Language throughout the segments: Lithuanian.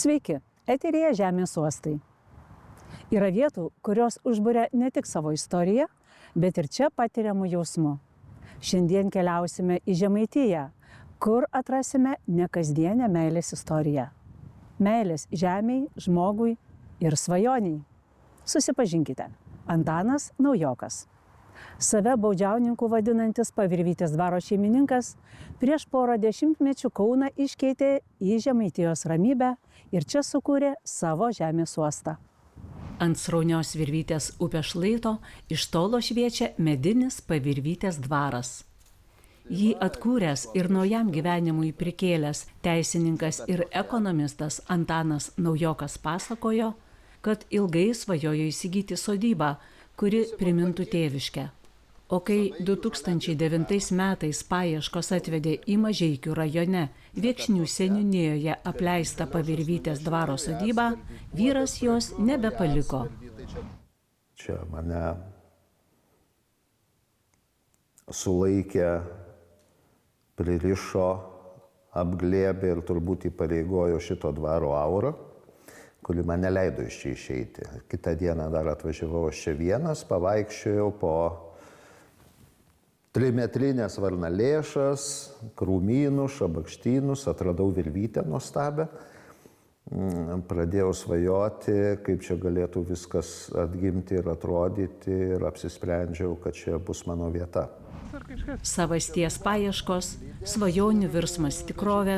Sveiki, eteryje Žemės uostai. Yra vietų, kurios užburia ne tik savo istoriją, bet ir čia patiriamų jausmų. Šiandien keliausime į Žemaitiją, kur atrasime nekasdienę meilės istoriją. Meilės žemei, žmogui ir svajoniai. Susipažinkite. Antanas Naujokas. Save baudžiauninku vadinantis Pavirvytės dvaro šeimininkas prieš porą dešimtmečių Kauną iškeitė į Žemaitijos ramybę ir čia sukūrė savo žemės uostą. Ant sraunios Virvytės upės šlaito iš tolo šviečia medinis Pavirvytės dvaras. Jį atkūręs ir naujam gyvenimui prikėlęs teisininkas ir ekonomistas Antanas Naujokas pasakojo, kad ilgai svajojo įsigyti sodybą, kuri primintų tėviškę. O kai 2009 metais paieškos atvedė į Mažeikių rajone Viekšnių seniūnijoje apleistą Pavirvytės dvaro sodybą, vyras jos nebepaliko. Čia mane sulaikė, pririšo, apglėbė ir turbūt įpareigojo šito dvaro aurą, kuri man neleido iš čia išeiti. Kitą dieną dar atvažiavau aš čia vienas, pavaikščiojau po trimetrinės varnalėšas, krūmynus, šabakštynus, atradau Virvytę nuostabią. Pradėjau svajoti, kaip čia galėtų viskas atgimti ir atrodyti ir apsisprendžiau, kad čia bus mano vieta. Savasties paieškos, svajonių virsmas tikrove,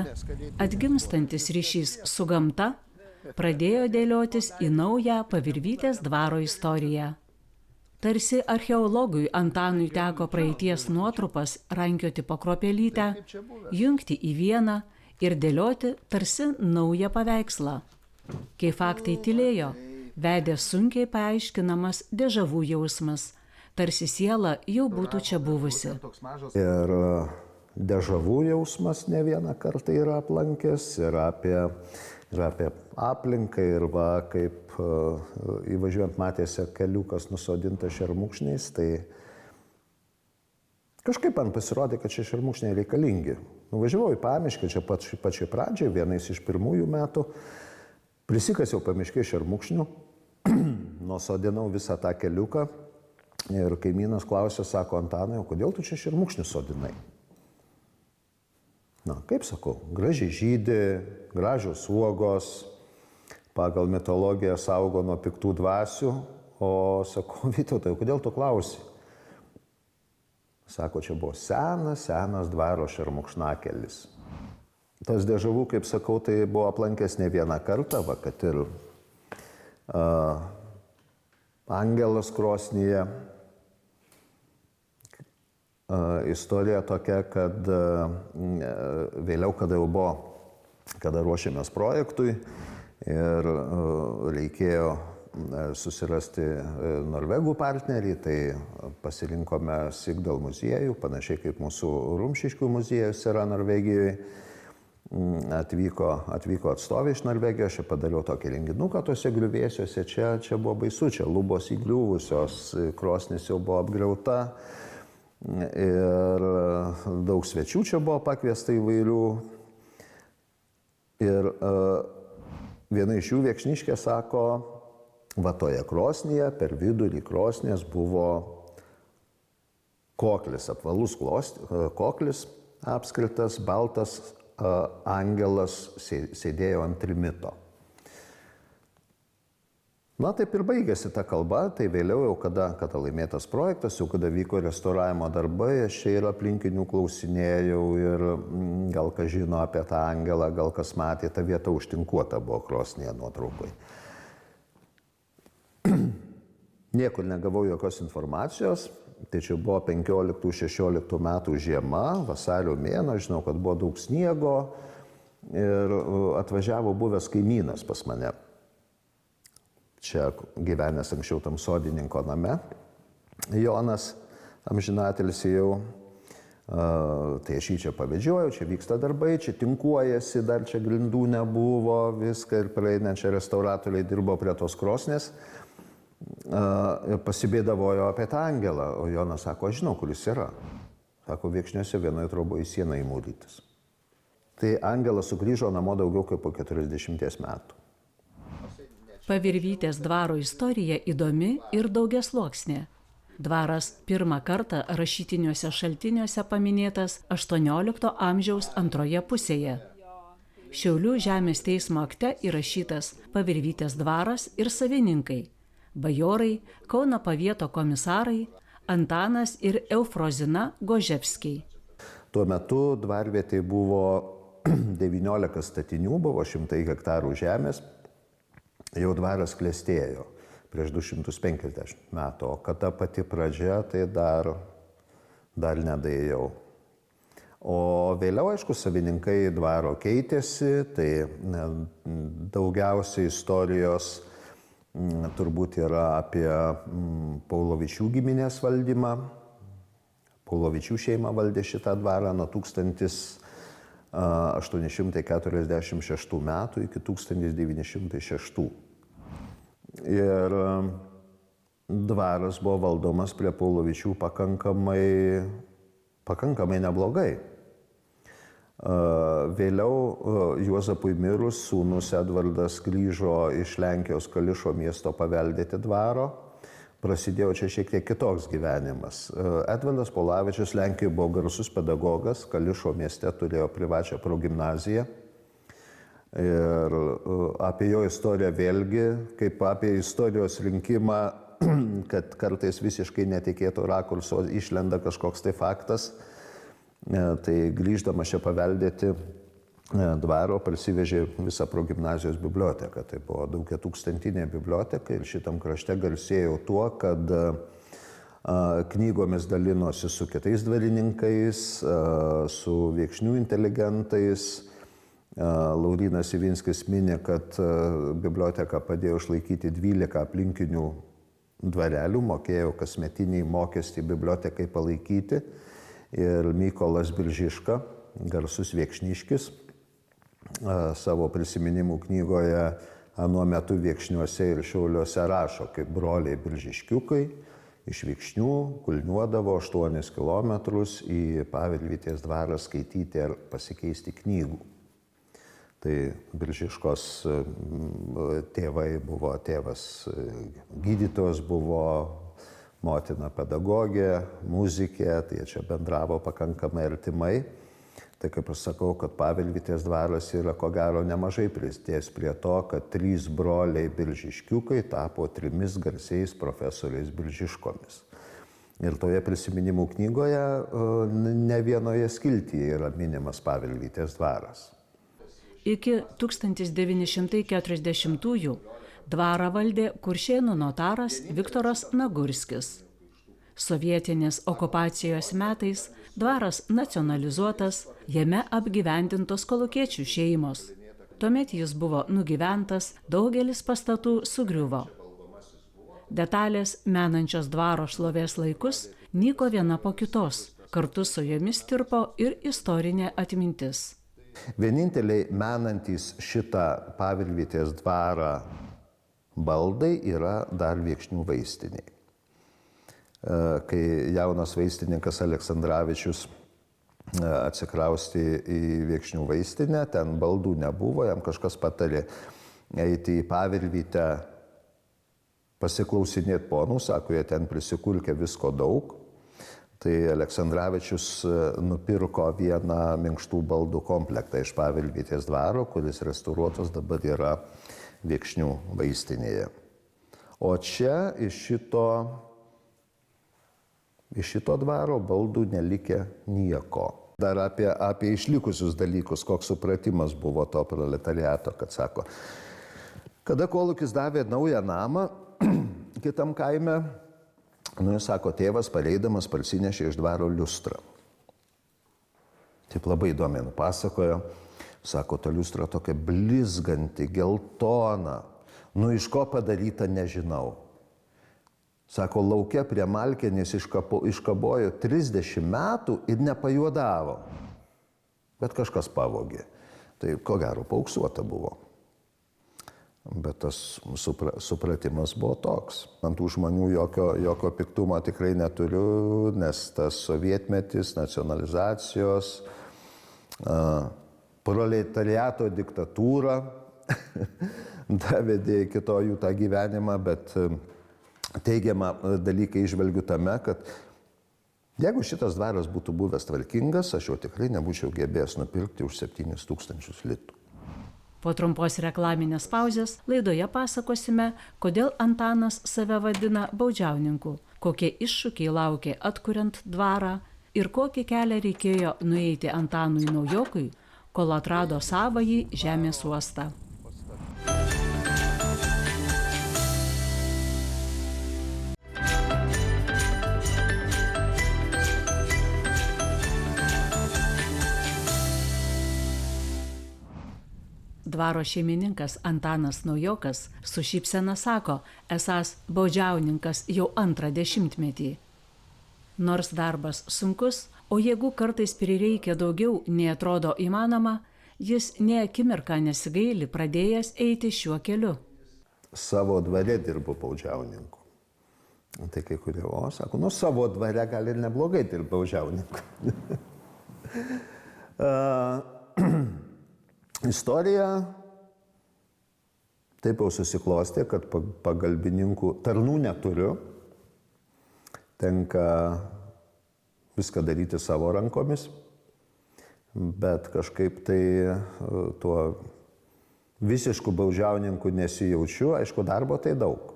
atgimstantis ryšys su gamta pradėjo dėliotis į naują Pavirvytės dvaro istoriją. Tarsi archeologui Antanui teko praeities nuotrupas rankioti po kruopelytę, jungti į vieną ir dėlioti tarsi naują paveikslą. Kai faktai tylėjo, vedė sunkiai paaiškinamas dežavų jausmas, tarsi siela jau būtų čia buvusi. Ir dežavų jausmas ne vieną kartą yra aplankęs ir apie aplinką ir va, kaip įvažiuojant matėsi keliukas nusodintas šermukšniais, tai kažkaip man pasirodė, kad čia šermukšniai reikalingi. Nuvažiavau į pamiškę čia pačioj pradžiai, vienais iš pirmųjų metų, prisikasiau pamiškė šermukšnių, nusodinau visą tą keliuką ir kaimynas klausė, sako, Antanai, o kodėl tu čia šermukšnių sodinai? Na, kaip sakau, gražiai žydi, gražios uogos, pagal mitologiją saugo nuo piktų dvasių, o sakau, Vytautai, kodėl tu klausi? Sako, čia buvo senas dvaro šermukšnakelis. Tas dežavų, kaip sakau, tai buvo aplankęs ne vieną kartą, va, kad ir angelas krosnyje. Istorija tokia, kad vėliau, kada ruošėmės projektui ir reikėjo susirasti norvegų partnerį, tai pasirinkome Sigdal muziejų, panašiai kaip mūsų Rumšiškių muziejus yra Norvegijoje. Atvyko atstovai iš Norvegijos, aš padariau tokį renginuką tose griuvėsiuose, čia buvo baisu, čia lubos įgriuvusios, krosnis jau buvo apgriauta. Ir daug svečių čia buvo pakviesta įvairių. Ir viena iš jų Viekšniškė sako, va toje krosnyje, per vidurį krosnės buvo koklis, apvalus koklis apskritas, baltas angelas sėdėjo ant trimito. Na, taip ir baigėsi ta kalba, tai vėliau jau kada laimėtas projektas, jau kada vyko restauravimo darbai, aš čia ir aplinkinių klausinėjau ir gal kas žino apie tą angelą, gal kas matė, ta vieta užtinkuota buvo krosnyje nuotraukai. Niekur negavau jokios informacijos, tai čia buvo 15-16 metų žiema, vasario mėnuo, žinau, kad buvo daug sniego ir atvažiavo buvęs kaimynas pas mane. Čia gyvenęs anksčiau tam sodininko name. Jonas, amžinatelis jau, tai aš jį čia pavedžiojau, čia vyksta darbai, čia tinkuojasi, dar čia grindų nebuvo, viską ir praeinančią restauratoriai dirbo prie tos krosnės. Ir pasibėdavojo apie tą angelą, o Jonas sako, aš žinau, kur jis yra. Sako, Viekšniuose vienoje troboje į sieną įmūrytas. Tai Angelas sugrįžo namo daugiau kaip po 40 metų. Pavirvytės dvaro istorija įdomi ir daugiasluoksnė. Dvaras pirmą kartą rašytiniuose šaltiniuose paminėtas XVIII amžiaus antroje pusėje. Šiaulių žemės teismo akte įrašytas Pavirvytės dvaras ir savininkai – bajorai, Kauno pavieto komisarai, Antanas ir Eufrozina Goževskiai. Tuo metu dvarvietėje buvo 19 statinių, buvo 100 hektarų žemės, jau dvaras klestėjo prieš 250 metų, o kada pati pradžia, tai dar nedaėjau. O vėliau, aišku, savininkai dvaro keitėsi, tai daugiausiai istorijos turbūt yra apie Paulovičių giminės valdymą. Paulovičių šeima valdė šitą dvarą nuo 1846 metų iki 1906. Ir dvaras buvo valdomas prie Paulovičių pakankamai neblogai. Vėliau Juozapui mirus sūnus Edvardas grįžo iš Lenkijos Kališo miesto paveldėti dvaro. Prasidėjo čia šiek tiek kitoks gyvenimas. Edvardas Paulavičius Lenkijoje buvo garsus pedagogas, Kališo mieste turėjo privačią progimnaziją. Ir apie jo istoriją vėlgi, kaip apie istorijos rinkimą, kad kartais visiškai netikėto rakurso išlenda kažkoks tai faktas. Tai grįždamas čia paveldėti dvaro parsivežė visą progimnazijos biblioteką. Tai buvo daugiatūkstantinė biblioteka ir šitam krašte garsėjo tuo, kad knygomis dalinosi su kitais dvarininkais, su viekšnių inteligentais. Laurynas Ivinskis mini, kad biblioteka padėjo išlaikyti 12 aplinkinių dvarelių, mokėjo kasmetinį mokestį bibliotekai palaikyti. Ir Mykolas Biržiška, garsus viekšniškis, savo prisiminimų knygoje anuo metu Viekšniuose ir Šiauliuose rašo, kaip broliai Biržiškiukai iš Viekšnių kulniuodavo 8 kilometrus į Pavirvytės dvarą skaityti ir pasikeisti knygų. Tai Biržiškos tėvai buvo, tėvas gydytojas buvo, motina pedagogė, muzikė, tai jie čia bendravo pakankamai artimai. Tai kaip aš sakau, kad Pavirvytės dvaras yra ko gero nemažai prisidėjęs prie to, kad 3 broliai Biržiškiukai tapo 3 garsiais profesoriais Biržiškomis. Ir toje prisiminimų knygoje ne vienoje skiltyje yra minimas Pavirvytės dvaras. Iki 1940-ųjų dvarą valdė Kuršėnų notaras Viktoras Nagurskis. Sovietinės okupacijos metais dvaras nacionalizuotas, jame apgyvendintos kolūkiečių šeimos. Tuomet jis buvo nugyventas, daugelis pastatų sugriuvo. Detalės menančios dvaro šlovės laikus nyko viena po kitos, kartu su jomis tirpo ir istorinė atmintis. Vieninteliai menantys šitą Pavirvytės dvarą baldai yra dar Viekšnių vaistiniai. Kai jaunas vaistininkas Aleksandravičius atsikraustė į Viekšnių vaistinę, ten baldų nebuvo, jam kažkas patarė eiti į Pavirvytę pasiklausinėti ponų, sako, jie ten prisikulkė visko daug. Tai Aleksandravičius nupirko vieną minkštų baldų komplektą iš Pavirvytės dvaro, kuris restauruotas dabar yra Viekšnių vaistinėje. O čia iš šito dvaro baldų nelikė nieko. Dar apie išlikusius dalykus, koks supratimas buvo to proletariato, kad sako, kada kolūkis davė naują namą kitam kaime, jis sako, tėvas pareidamas parsinešė iš dvaro liustrą. Taip labai įdomiai nupasakojo. Sako, ta liustra tokia blizganti, geltona. Iš ko padaryta, nežinau. Sako, lauke prie Malkenės iškabojo 30 metų ir nepajuodavo. Bet kažkas pavogė. Tai ko gero paauksuota buvo. Bet tas supratimas buvo toks. Ant tų žmonių jokio piktumo tikrai neturiu, nes tas sovietmetis, nacionalizacijos, proletariato diktatūrą, davedė iki to jų tą gyvenimą, bet teigiamą dalyką išvelgiu tame, kad jeigu šitas dvaras būtų buvęs tvarkingas, aš jau tikrai nebūčiau gebėjęs nupirkti už 7 000 litų. Po trumpos reklaminės pauzės laidoje pasakosime, kodėl Antanas save vadina baudžiauninku, kokie iššūkiai laukė atkuriant dvarą ir kokį kelią reikėjo nueiti Antanui Naujokui, kol atrado savąjį žemės uostą. Dvaro šeimininkas Antanas Naujokas su šypsena sako, esąs baudžiauninkas jau 2 dešimtmetį. Nors darbas sunkus, o jėgų kartais prireikia daugiau nei atrodo įmanoma, jis nė akimirką nesigaili pradėjęs eiti šiuo keliu. Savo dvare dirbu baudžiauninku. Tai kai kurie, sako, savo dvare gali ir neblogai dirbti baudžiauninku. Istorija taip jau susiklostė, kad pagalbininkų tarnų neturiu. Tenka viską daryti savo rankomis, bet kažkaip tai tuo visišku baudžiauninku nesijaučiu. Aišku, darbo tai daug.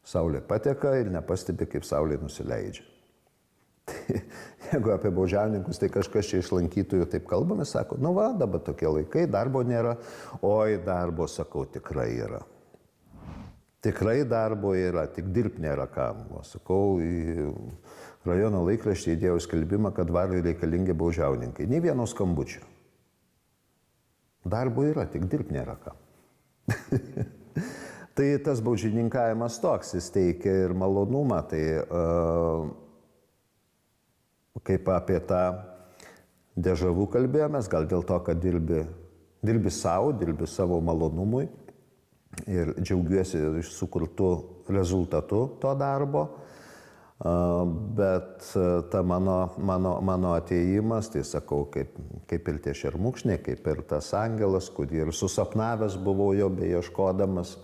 Saulė pateka ir nepastebi, kaip saulė nusileidžia. Jeigu apie baudžiauninkus, tai kažkas čia iš lankytojų taip kalbame, sako, dabar tokie laikai, darbo nėra. Oi, darbo, sakau, tikrai yra. Tikrai darbo yra, tik dirbti nėra kam. Sakau, į rajono laikraštį įdėjau skelbimą, kad dvarui reikalingi baudžiauninkai. Nei vieno skambučio. Darbo yra, tik dirbti nėra kam. Tai tas baudžininkavimas toks, jis teikia ir malonumą. Tai kaip apie tą dežavų kalbėjomės, gal dėl to, kad dirbi savo malonumui ir džiaugiuosi iš sukurtų rezultatų to darbo, bet ta mano atėjimas, tai sakau, kaip ir tie šermukšniai, kaip ir tas angelas, kurį ir susapnavęs buvau jo beieškodamas.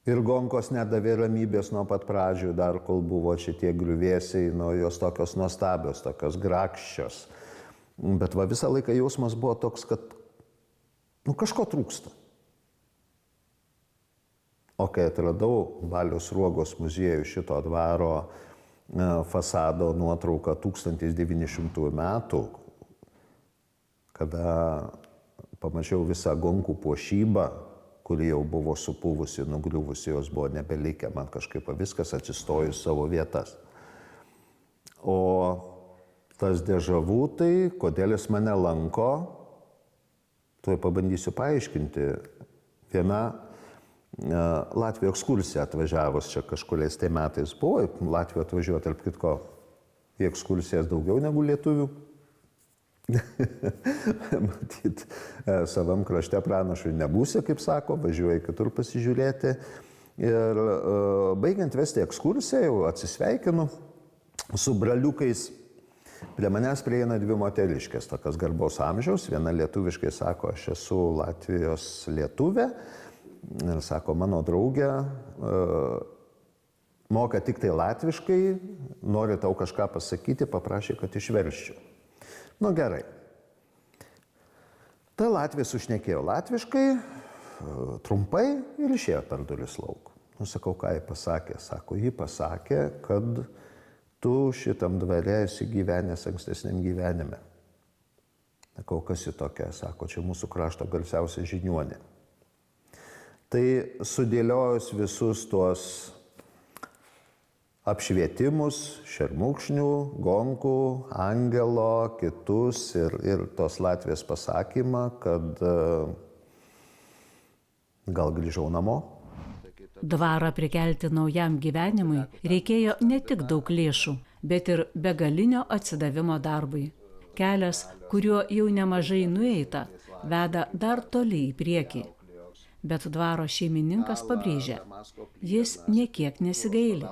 Ir gonkos nedavė ramybės nuo pat pradžių, dar kol buvo šitie griuvėsiai, jos tokios nuostabios, tokios grakščios. Bet visą laiką jausmas buvo toks, kad kažko trūksta. O kai atradau Balio Sruogos muziejų šito dvaro fasado nuotrauką 1900 metų, kada pamačiau visą gonkų puošybą, kuri jau buvo supūvusi, nugriuvusi, jos buvo nebelikę, man kažkaip viskas atsistojo į savo vietas. O tas dežavų, tai kodėl jis mane lanko, tuoj pabandysiu paaiškinti. Viena Latvijos ekskursija atvažiavus čia kažkuriais tai metais buvo, Latvijoje atvažiuoja, tarp kitko, į ekskursijas daugiau negu lietuvių. Matyt, savam krašte pranašui nebūsi, kaip sako, važiuoja kitur pasižiūrėti. Ir baigiant vesti ekskursiją, jau atsisveikinu su braliukais. Prie manęs prieina 2 moteriškės, tokios garbaus amžiaus. Viena lietuviškai sako, aš esu Latvijos lietuvė. Ir sako, mano draugė moka tik tai latviškai, nori tau kažką pasakyti, paprašė, kad išverščiau. Gerai. Ta Latvija sušnekėjo latviškai, trumpai ir išėjo per duris lauk. Sakau, ką ji pasakė? Sako, ji pasakė, kad tu šitam dvare esi gyvenęs ankstesniam gyvenime. Sakau, kas ji tokia? Sako, čia mūsų krašto garsiausia žiniuonė. Tai sudėliojus visus tuos apšvietimus, šermukšnių, gonkų, angelo, kitus ir tos Latvijos pasakymą, kad gal grįžau namo. Dvarą prikelti naujam gyvenimui reikėjo ne tik daug lėšų, bet ir begalinio atsidavimo darbui. Kelias, kuriuo jau nemažai nueita, veda dar toli į priekį. Bet dvaro šeimininkas pabrėžia, jis niekiek nesigaili.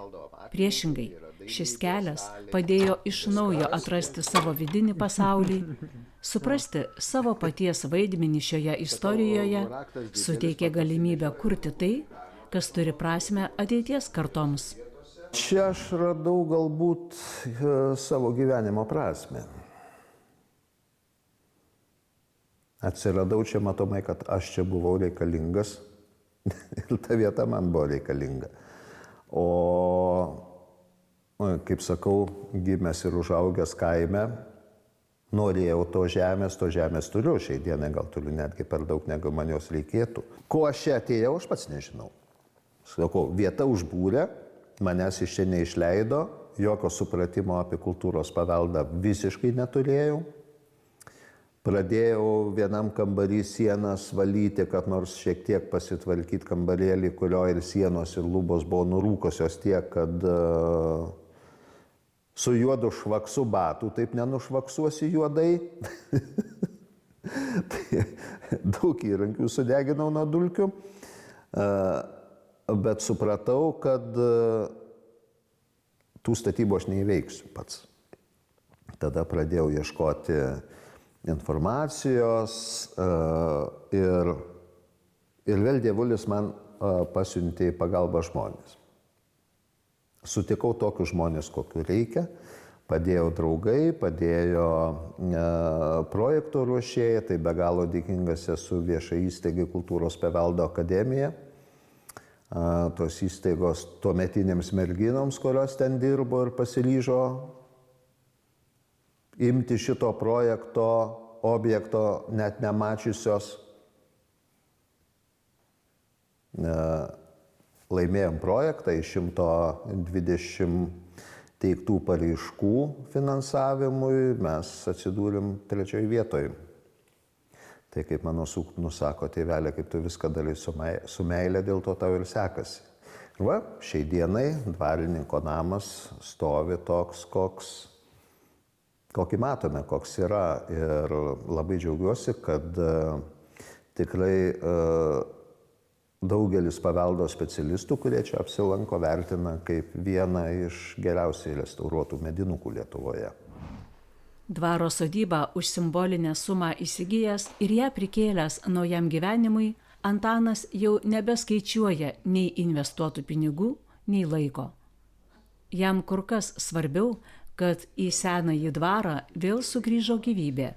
Priešingai, Šis kelias padėjo iš naujo atrasti savo vidinį pasaulį, suprasti savo paties vaidmenį šioje istorijoje, suteikė galimybę kurti tai, kas turi prasmę ateities kartoms. Čia aš radau galbūt savo gyvenimo prasmę. Atsiradau čia matomai, kad aš čia buvau reikalingas ir ta vieta man buvo reikalinga. O, kaip sakau, gimęs ir užaugęs kaime, norėjau to žemės turiu. Šiai dienai gal turiu netgi per daug, negu man jos reikėtų. Ko aš čia atėjau, aš pats nežinau. Sakau, vieta užbūrė, manęs iš čia neišleido, jokio supratimo apie kultūros paveldą visiškai neturėjau. Pradėjau vienam kambarį sienas valyti, kad nors šiek tiek pasitvarkyti kambarėlį, kurio ir sienos, ir lubos buvo nurūkosios tiek, kad su juodu švaksu batų taip nenušvaksuosi juodai. Tai daug įrankių sudeginau nuo dulkių, bet supratau, kad tų statybų aš neįveiksiu pats. Tada pradėjau ieškoti informacijos ir vėl dievulis man pasiuntė į pagalbą žmonės. Sutikau tokius žmonės, kokių reikia, padėjo draugai, padėjo projektų ruošėjai, tai be galo dėkingas esu viešai įstaigai Kultūros paveldo akademija, tos įstaigos tuometinėms merginoms, kurios ten dirbo ir pasiryžo imti šito projekto objekto net nemačiusios. Laimėjom projektą iš 120 teiktų paraiškų finansavimui, mes atsidūrėm 3 vietoje. Tai kaip mano sūnus sako, tėvelė, kaip tu viską darai su meile, dėl to tau ir sekasi. Ir va, šiai dienai dvarininko namas stovi toks, kokį matome, koks yra. Ir labai džiaugiuosi, kad tikrai daugelis paveldo specialistų, kurie čia apsilanko, vertina kaip vieną iš geriausiai restauruotų medinukų Lietuvoje. Dvaro sodybą už simbolinę sumą įsigijęs ir ją prikėlęs naujam gyvenimui, Antanas jau nebeskaičiuoja nei investuotų pinigų, nei laiko. Jam kur kas svarbiau, kad į senąjį dvarą vėl sugrįžo gyvybė.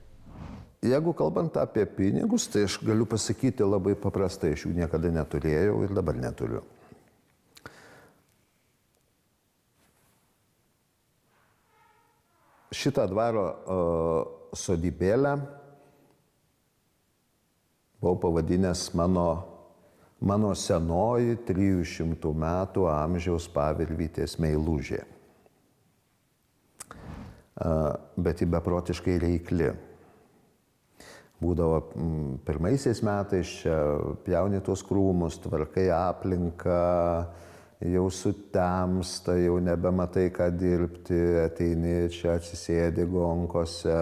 Jeigu kalbant apie pinigus, tai aš galiu pasakyti labai paprastai, aš jų niekada neturėjau ir dabar neturiu. Šitą dvaro sodybėlę buvau pavadinęs mano senoji 300 metų amžiaus pavirvytės meilužė. Bet ji beprotiškai reikli. Būdavo pirmaisiais metais čia pjauni tuos krūmus, tvarkai aplinką, jau sutemsta, jau nebematai ką dirbti, ateini čia atsisėdi gonkose.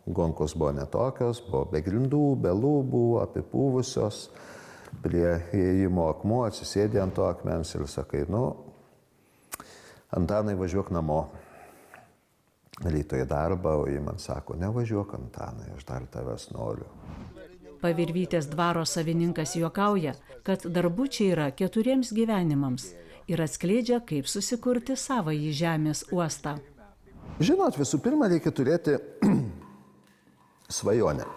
Gonkos buvo netokios, buvo be grindų, be lubų, apipūvusios. Prie įėjimo akmuo atsisėdi ant to akmens ir sakai, Antanai, važiuok namo. Ryto į darbą, o jį man sako, nevažiuok, Antanai, aš dar tavęs noriu. Pavirvytės dvaro savininkas juokauja, kad darbų čia yra 4 gyvenimams ir atskleidžia, kaip susikurti savąjį žemės uostą. Žinot, visų pirma, reikia turėti svajonę.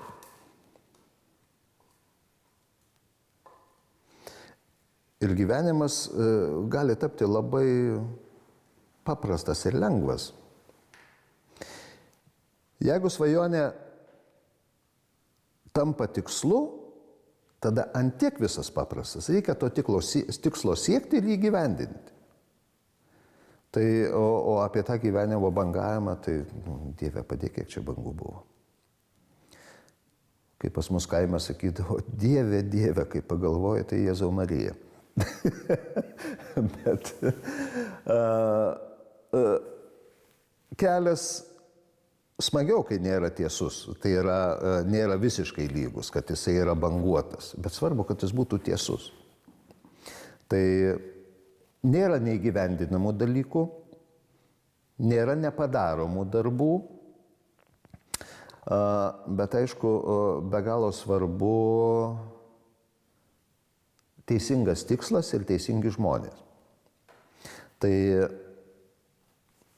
Ir gyvenimas gali tapti labai paprastas ir lengvas. Jeigu svajonė tampa tikslu, tada ant tiek visas paprastas. Reikia to tikslo siekti ir jį gyvendinti. Tai, o apie tą gyvenimo bangavimą, tai Dieve padėk, kiek čia bangų buvo. Kai pas mus kaime sakydavo, Dieve, Dieve, kai pagalvoji, tai Jėzau Marija. Bet kelias smagiau, kai nėra tiesus, tai nėra visiškai lygus, kad jisai yra banguotas, bet svarbu, kad jis būtų tiesus. Tai nėra neįgyvendinamų dalykų, Nėra nepadaromų darbų, bet aišku, be galo svarbu teisingas tikslas ir teisingi žmonės. Tai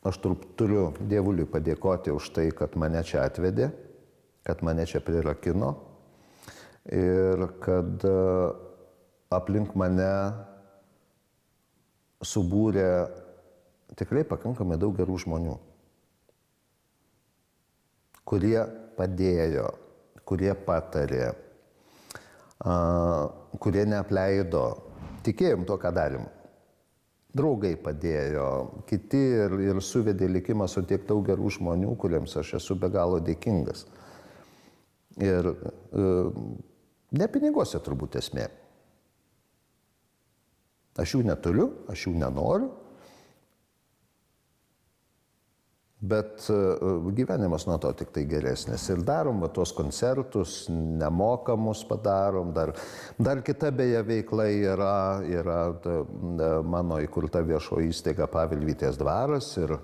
aš turiu Dievuliui padėkoti už tai, kad mane čia atvedė, kad mane čia prirakino ir kad aplink mane subūrė tikrai pakankamai daug gerų žmonių, kurie padėjo, kurie patarė, kurie neapleido, tikėjom to, ką darėm. Draugai padėjo, kiti ir suvedė likimą su tiek daug gerų žmonių, kuriems aš esu be galo dėkingas. Ir ne piniguose turbūt esmė. Aš jų neturiu, aš jų nenoriu, bet gyvenimas nuo to tik tai geresnis. Ir darom tuos koncertus, nemokamus padarom, dar kita beje veikla yra mano įkurta viešoji įstaiga Pavilvytės dvaras ir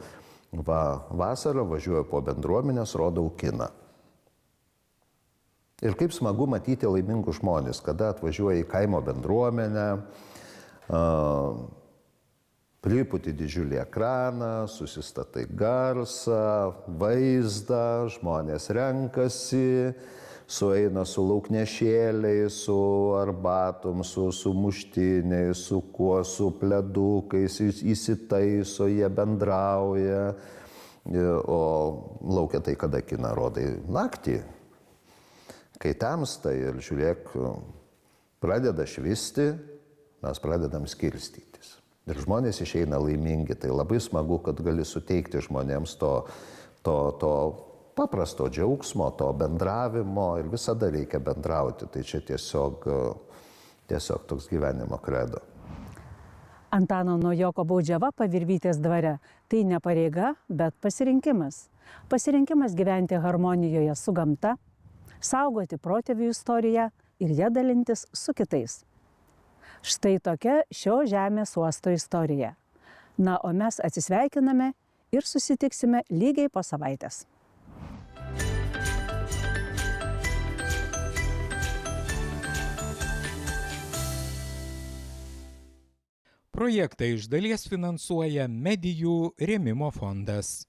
vasarą važiuoju po bendruomenės, rodau kiną. Ir kaip smagu matyti laimingus žmonės, kada atvažiuoja į kaimo bendruomenę, priputi didžiulį ekraną, susistatai garsą, vaizdą, žmonės renkasi, sueina su lauknešėliais, su arbatom, su muštiniais, su kuo, su pledukais, įsitaiso, jie bendrauja. O laukia tai, kada kiną rodai naktį, kai tamsta ir žiūrėk, pradeda švisti, mes pradedam skirstytis. Ir žmonės išeina laimingi, tai labai smagu, kad gali suteikti žmonėms to paprasto džiaugsmo, to bendravimo ir visada reikia bendrauti. Tai čia tiesiog toks gyvenimo kredo. Antano Naujoko baudžiava Pavilvytės dvare – tai ne pareiga, bet pasirinkimas. Pasirinkimas gyventi harmonijoje su gamta, saugoti protėvių istoriją ir ją dalintis su kitais. Štai tokia šio žemės uosto istorija. Na, o mes atsisveikiname ir susitiksime lygiai po savaitės. Projektą iš dalies finansuoja Medijų rėmimo fondas.